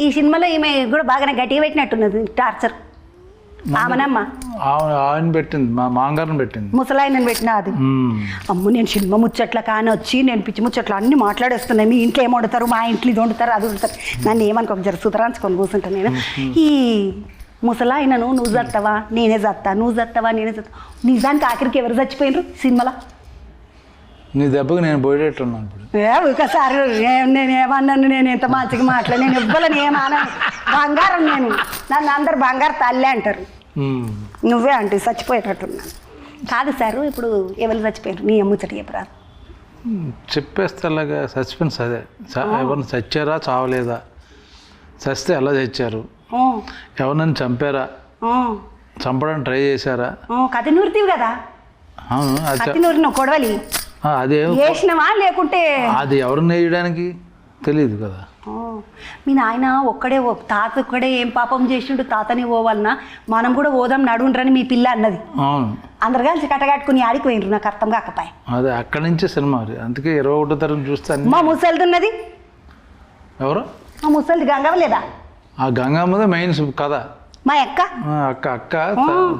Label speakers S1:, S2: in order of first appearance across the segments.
S1: ఈ సినిమాలో ఈమె కూడా బాగానే గట్టిగా పెట్టినట్టున్నది టార్చర్. ఆమెనమ్మ
S2: ఆయన పెట్టింది, మా మాంగారిని పెట్టింది,
S1: ముసలాయనని పెట్టిన అది. అమ్మ నేను సినిమా ముచ్చట్ల కానీ వచ్చి నేను పిచ్చి ముచ్చట్లు అన్నీ మాట్లాడేస్తున్నాయి. మీ ఇంట్లో ఏం వండుతారు, మా ఇంట్లో ఇది వండుతారు, అది వండుతారు. నన్ను ఏమనుకో జర సుతరాంచుకొని కూర్చుంటాను నేను. ఈ ముసలాయనను నువ్వు చస్తావా నేనే చస్తా, నువ్వు చస్తావా నేనే చస్తా. నిజానికి ఆఖరికి ఎవరు చచ్చిపోయినారు సినిమాలో?
S2: నీ దెబ్బకి నేను పోయేటట్టున్నాను ఇప్పుడు.
S1: ఒకసారి నేను ఏమన్నాను, నేను ఎంత మంచిగా మాట్లాడి నేను ఇవ్వాలని ఏమన్నా బంగారం, నేను నన్ను అందరు బంగారు తల్లి అంటారు, నువ్వే అంటే చచ్చిపోయేటట్టున్నాను. కాదు సార్, ఇప్పుడు ఎవరు చచ్చిపోయారు నీ అమ్ముచ్చట చెప్పరాదు.
S2: చెప్పేస్తే అలాగా సస్పెన్స్ అదే. ఎవరిని చచ్చారా చావలేదా, చస్తే ఎలా చచ్చారు, ఎవరినైనా చంపారా, చంపడానికి ట్రై చేశారా,
S1: కథ నూరుతీవి కదా.
S2: అవును,
S1: కత్తి నూరిన కొడవలి
S2: అదే
S1: వేసినవా లేకుంటే
S2: అది ఎవరిని వేయడానికి తెలియదు కదా.
S1: మీ నాయన ఒక్కడే తాత ఒక్కడే ఏం పాపం చేసిండు, తాతని పోవాలన్నా మనం కూడా పోదాం నడుండ్రని మీ పిల్ల అన్నది.
S2: అవును,
S1: అందరు కలిసి కట్టగట్టుకుని ఆడికి పోయినరు, నాకు అర్థం కాకపోయా.
S2: అదే అక్కడి నుంచే సినిమా. అందుకే 21వ తరగతి చూస్తాను.
S1: మా ముసలిది ఉన్నది
S2: ఎవరు?
S1: మా ముసలిది గంగవ్వలేదా?
S2: ఆ గంగమ్మదే మెయిన్ కథ.
S1: మా అక్క
S2: అక్క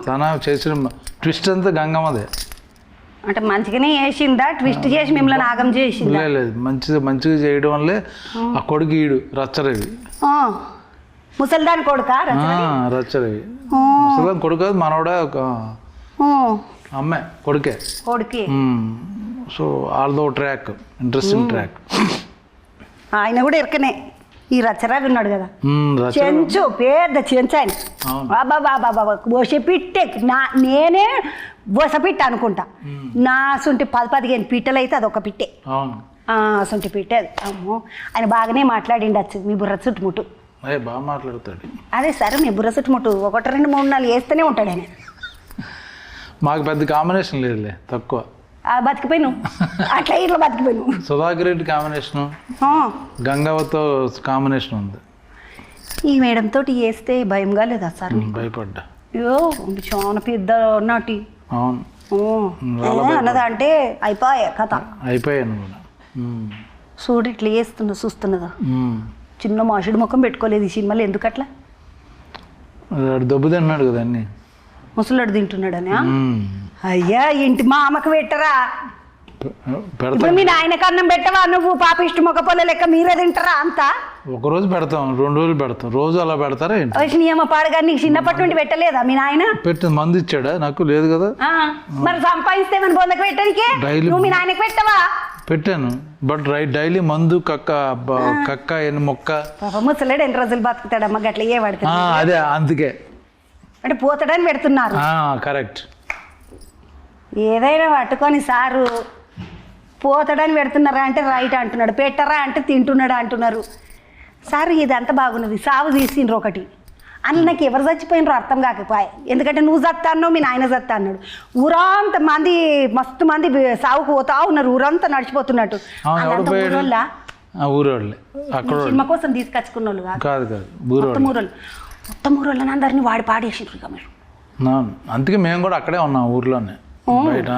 S2: తన చేసిన ట్విస్ట్ అంతా గంగమ్మదే.
S1: అంటే మంచిగానే చేసిందా ట్విస్ట్ చేసి మిమ్మల్ని ఆగం చేసిందా?
S2: లేదు, మంచిగా చేయడం వల్లే ఆ కొడుకు ఈడు రచ్చరవి.
S1: ముసలిదాని కొడుకా
S2: రచ్చరవి? ముసలిదాని కొడుకు కాదు, మనోడా అమ్మాయి కొడుకే. So although track, interesting track.
S1: ఆయన కూడా ఇరకనే ఈ రచ్చరావి ఉన్నాడు కదా, చెంచు పెద్ద చెంచు ఆయన. బాబా పిట్టే నేనే బొసపిట్ట అనుకుంటా. నా సొంటి 10-15 పిట్టలు అయితే అదొక పిట్టే. సొంటి పిట్టే అది. అమ్మో, ఆయన బాగానే మాట్లాడిండచ్చు మీ బుర్ర చుట్టుముట్టు.
S2: బాగా మాట్లాడతాడు.
S1: అదే సరే, మీ బుర్ర చుట్టుముట్టు 1, 2, 3, 4 వేస్తూనే ఉంటాడు ఆయన.
S2: మాకు పెద్ద కాంబినేషన్ లేదులే, తక్కువ.
S1: బతికిపోయిను అట్లా ఇట్లా బతికిపోయిను.
S2: సుధాకర్ రెడ్డి కాంబినేషను, గంగవ్వతో కాంబినేషన్ ఉంది.
S1: ఈ మేడం తోటి వేస్తే భయంగా లేదా సార్?
S2: భయపడ్డా.
S1: అయ్యో చాలా పెద్ద నాటి.
S2: అవును,
S1: అన్నదా అంటే కథ
S2: అయిపోయాను కూడా.
S1: చూడు ఇట్లా చూస్తున్నదా, చిన్న మాషుడు ముఖం పెట్టుకోలేదు ఈ సినిమాలో. ఎందుకు అట్లా?
S2: దెబ్బ తిన్నాడు కదా అన్ని,
S1: ముసలాడు తింటున్నాడని. అయ్యా ఇంటి మా అమ్మకు పెట్టరా, ఇప్పుడు మీ నాయనకు అన్నం పెట్టవా నువ్వు? పాప ఇష్టం ఒక పొల లెక్క మీరే తింటారా అంతా?
S2: ఒకరోజు పెడతాం, 2 రోజులు పెడతాం, రోజు అలా పెడతారా ఏంటి?
S1: నియమ పాడుగా నీకు చిన్నప్పటి నుండి పెట్టలేదా మీ నాయన?
S2: పెట్టి మందు ఇచ్చాడా? నాకు లేదు కదా.
S1: మరి సంపాదిస్తే మన బొందకు పెట్టడానికి నువ్వు మీ నాయనకు పెట్టవా?
S2: పెట్టాను, బట్ డైలీ మందు కక్క ఎన్ని మొక్క.
S1: ముసలేడు ఎన్ని రోజులు బతుకుతాడమ్మా గట్ల ఏ పడుతుంది.
S2: అదే అందుకే
S1: అంటే పోతాడని పెడుతున్నారు.
S2: కరెక్ట్.
S1: ఏదైనా పట్టుకొని సారు పోతాడని పెడుతున్నారా అంటే రైట్ అంటున్నాడు, పెట్టరా అంటే తింటున్నాడు అంటున్నారు. సార్ ఇదంతా బాగున్నది, సాగు తీసిండ్రు ఒకటి. అందులో నాకు ఎవరు చచ్చిపోయినరో అర్థం కాకపోయా. ఎందుకంటే నువ్వు చత్తా అన్నావు, మీ నాయన చత్తా అన్నాడు. ఊరంతా మంది మస్తు మంది సాగుకు పోతా ఉన్నారు, ఊరంతా నడిచిపోతున్నట్టు.
S2: ఊరోళ్ళే
S1: సినిమా కోసం తీసుకొచ్చుకున్న వాళ్ళు
S2: కాదు,
S1: మొత్తం ఊరోళ్ళని అందరినీ వాడి పాడేసిండ్రు ఇక మీరు.
S2: అందుకే మేము కూడా అక్కడే ఉన్నాం, ఊర్లోనే బయట.